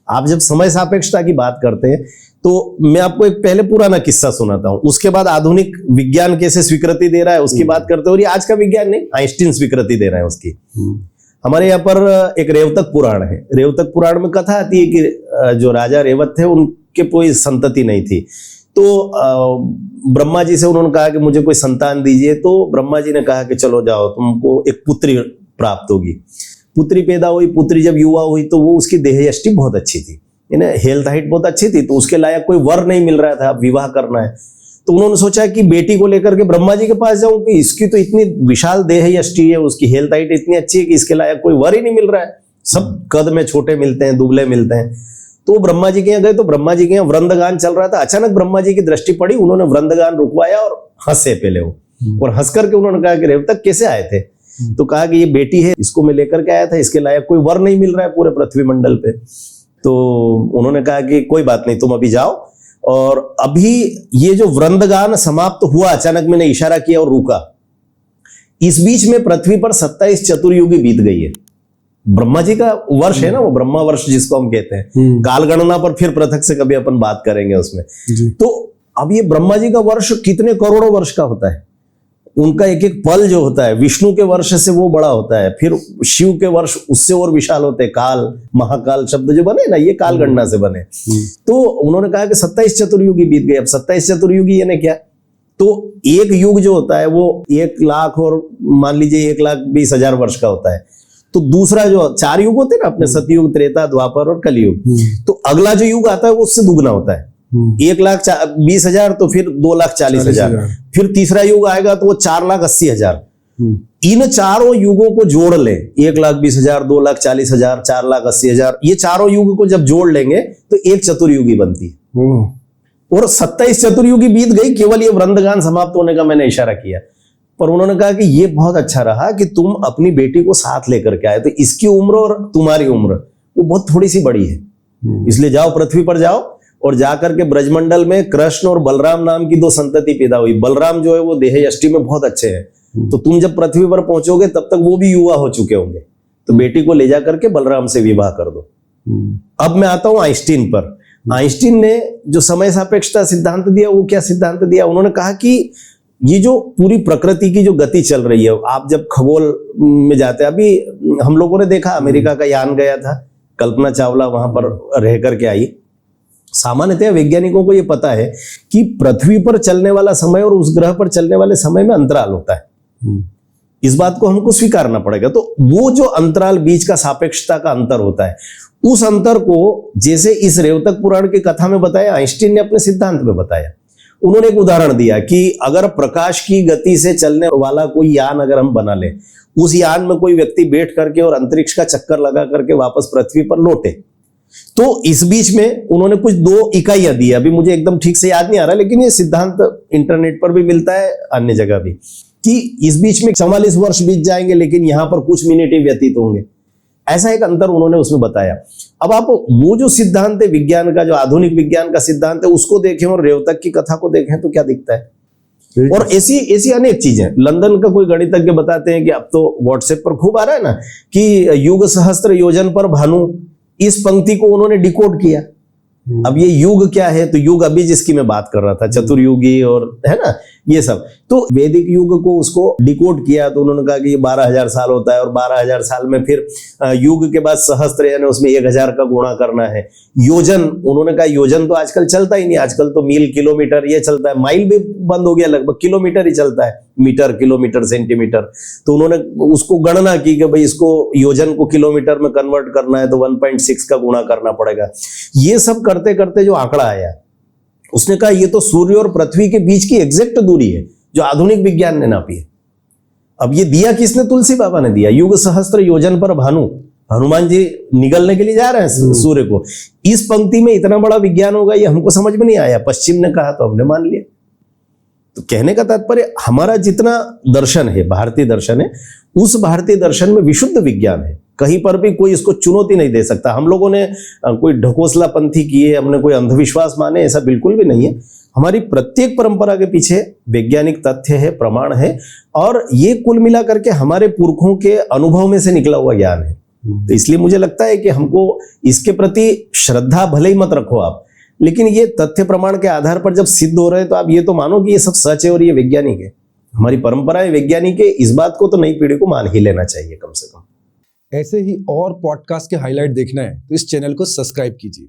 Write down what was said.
आप जब समय सापेक्षता की बात करते हैं तो मैं आपको एक पहले पुराना किस्सा सुनाता हूं, उसके बाद आधुनिक विज्ञान कैसे स्वीकृति दे रहा है उसकी बात करते हैं। और ये आज का विज्ञान नहीं, आइंस्टीन स्वीकृति दे रहे हैं उसकी। हमारे यहाँ पर एक रेवतक पुराण है। रेवतक पुराण में कथा आती है कि जो राजा रेवत थे उनके कोई संतति नहीं थी, तो ब्रह्मा जी से उन्होंने कहा कि मुझे कोई संतान दीजिए। तो ब्रह्मा जी ने कहा कि चलो जाओ, तुमको एक पुत्री प्राप्त होगी। पुत्री पैदा हुई। पुत्री जब युवा हुई तो वो उसकी देह यष्टि बहुत अच्छी थी, हेल्थ हाइट बहुत अच्छी थी, तो उसके लायक कोई वर नहीं मिल रहा था, विवाह करना है। तो उन्होंने सोचा कि बेटी को लेकर के ब्रह्मा जी के पास जाऊं कि इसकी तो इतनी विशाल देह यष्टि है, उसकी हेल्थ हाइट इतनी अच्छी है कि इसके लायक कोई वर ही नहीं मिल रहा है, सब कद में छोटे मिलते हैं, दुबले मिलते हैं। तो ब्रह्मा जी के यहाँ गए तो ब्रह्मा जी के यहाँ वृंदगान चल रहा था। अचानक ब्रह्मा जी की दृष्टि पड़ी, उन्होंने वृंदगान रुकवाया और हंसे पहले वो, और हंस करके उन्होंने कहा कि रेवतक कैसे आए थे? तो कहा कि ये बेटी है, इसको मैं लेकर के आया था, इसके लायक कोई वर नहीं मिल रहा है पूरे पृथ्वी मंडल पे। तो उन्होंने कहा कि कोई बात नहीं, तुम अभी जाओ। और अभी ये जो वृंदगान समाप्त हुआ, अचानक मैंने इशारा किया और रुका। इस बीच में पृथ्वी पर 27 चतुर्युगी बीत गई है। ब्रह्मा जी का वर्ष है ना, वो ब्रह्मा वर्ष जिसको हम कहते हैं। काल गणना पर फिर पृथक से कभी अपन बात करेंगे उसमें। तो अब ये ब्रह्मा जी का वर्ष कितने करोड़ों वर्ष का होता है, उनका एक एक पल जो होता है विष्णु के वर्ष से वो बड़ा होता है। फिर शिव के वर्ष उससे और विशाल होते हैं। काल, महाकाल शब्द जो बने ना, ये काल गणना से बने। तो उन्होंने कहा कि 27 चतुर्युगी बीत गई। अब 27 चतुर्युगी यानी क्या? तो एक युग जो होता है वो 1 लाख और मान लीजिए 1,20,000 वर्ष का होता है। तो दूसरा जो 4 युग होते हैं ना अपने, सतयुग, त्रेता, द्वापर और कलयुग, तो अगला जो युग आता है वो उससे दुगना होता है। 1,20,000 तो फिर 2,40,000, फिर तीसरा युग आएगा तो वो 4,80,000। इन चारों युगों को जोड़ ले, 1,20,000, 2,40,000, 4,80,000, ये चारों युग को जब जोड़ लेंगे तो एक चतुर्युगी बनती है। और 27 चतुर्युगी बीत गई, केवल ये वृंदगान समाप्त होने का मैंने इशारा किया। पर उन्होंने कहा कि ये बहुत अच्छा रहा कि तुम अपनी बेटी को साथ लेकर के आए, तो इसकी उम्र और तुम्हारी उम्र वो बहुत थोड़ी सी बड़ी है, इसलिए जाओ पृथ्वी पर जाओ। और जाकर के ब्रजमंडल में कृष्ण और बलराम नाम की 2 संतति पैदा हुई। बलराम जो है वो देह यष्टि में बहुत अच्छे हैं, तो तुम जब पृथ्वी पर पहुंचोगे तब तक वो भी युवा हो चुके होंगे, तो बेटी को ले जाकर के बलराम से विवाह कर दो। अब मैं आता हूं आइंस्टीन पर। आइंस्टीन ने जो समय सापेक्षता सिद्धांत दिया, वो क्या सिद्धांत दिया? उन्होंने कहा कि ये जो पूरी प्रकृति की जो गति चल रही है, आप जब खगोल में जाते हैं, अभी हम लोगों ने देखा अमेरिका का यान गया था, कल्पना चावला वहां पर रह करके आई। सामान्यतः वैज्ञानिकों को यह पता है कि पृथ्वी पर चलने वाला समय और उस ग्रह पर चलने वाले समय में अंतराल होता है। इस बात को हमको स्वीकारना पड़ेगा। तो वो जो अंतराल, बीच का सापेक्षता का अंतर होता है, उस अंतर को जैसे इस रेवतक पुराण की कथा में बताया, आइंस्टीन ने अपने सिद्धांत में बताया। उन्होंने एक उदाहरण दिया कि अगर प्रकाश की गति से चलने वाला कोई यान अगर हम बना ले, उस यान में कोई व्यक्ति बैठ करके और अंतरिक्ष का चक्कर लगा करके वापस पृथ्वी पर लौटे, तो इस बीच में उन्होंने कुछ 2 इकाइयां दी। अभी मुझे एकदम ठीक से याद नहीं आ रहा, लेकिन ये सिद्धांत इंटरनेट पर भी मिलता है, अन्य जगह भी, कि इस बीच में 44 वर्ष बीत जाएंगे, लेकिन यहां पर कुछ मिनट ही व्यतीत होंगे। ऐसा एक अंतर उन्होंने उसमें बताया। अब आप वो जो सिद्धांत है विज्ञान का, जो आधुनिक विज्ञान का सिद्धांत है, उसको देखें और रेवतक की कथा को देखें तो क्या दिखता है। और ऐसी अनेक चीजें। लंदन का कोई गणितज्ञ बताते हैं कि अब तो व्हाट्सएप पर खूब आ रहा है ना कि युग सहस्त्र योजन पर भानु, इस पंक्ति को उन्होंने डिकोड किया। अब ये युग क्या है? तो युग अभी जिसकी मैं बात कर रहा था, चतुर्युगी और है ना ये सब, तो वैदिक युग को उसको डिकोड किया। तो उन्होंने कहा कि ये 12,000 साल होता है, और 12,000 साल में फिर युग के बाद सहस्त्र यानी उसमें 1,000 का गुणा करना है। योजन, उन्होंने कहा योजन तो आजकल चलता ही नहीं, आजकल तो मील, किलोमीटर ये चलता है, माइल भी बंद हो गया, लगभग किलोमीटर ही चलता है, मीटर, किलोमीटर, सेंटीमीटर। तो उन्होंने उसको गणना की कि भाई इसको योजन को किलोमीटर में कन्वर्ट करना है तो 1.6 का गुणा करना पड़ेगा। ये सब करते करते जो आंकड़ा आया, उसने कहा ये तो सूर्य और पृथ्वी के बीच की एग्जैक्ट दूरी है जो आधुनिक विज्ञान ने नापी है। अब ये दिया किसने? तुलसी बाबा ने दिया। युग सहस्त्र योजन पर भानु, हनुमान जी निगलने के लिए जा रहे हैं सूर्य को। इस पंक्ति में इतना बड़ा विज्ञान होगा ये हमको समझ में नहीं आया, पश्चिम ने कहा तो हमने मान लिया। तो कहने का तात्पर्य, हमारा जितना दर्शन है, भारतीय दर्शन है, उस भारतीय दर्शन में विशुद्ध विज्ञान है। कहीं पर भी कोई इसको चुनौती नहीं दे सकता। हम लोगों ने कोई ढकोसला पंथी किए, हमने कोई अंधविश्वास माने, ऐसा बिल्कुल भी नहीं है। हमारी प्रत्येक परंपरा के पीछे वैज्ञानिक तथ्य है, प्रमाण है, और ये कुल मिला करके हमारे पुरखों के अनुभव में से निकला हुआ ज्ञान है। तो इसलिए मुझे लगता है कि हमको इसके प्रति श्रद्धा भले ही मत रखो आप, लेकिन ये तथ्य प्रमाण के आधार पर जब सिद्ध हो रहे हैं तो आप ये तो मानो कि ये सब सच है और ये वैज्ञानिक है। हमारी परंपरा है वैज्ञानिक है, इस बात को तो नई पीढ़ी को मान ही लेना चाहिए कम से कम। ऐसे ही और पॉडकास्ट के हाईलाइट देखना है तो इस चैनल को सब्सक्राइब कीजिए।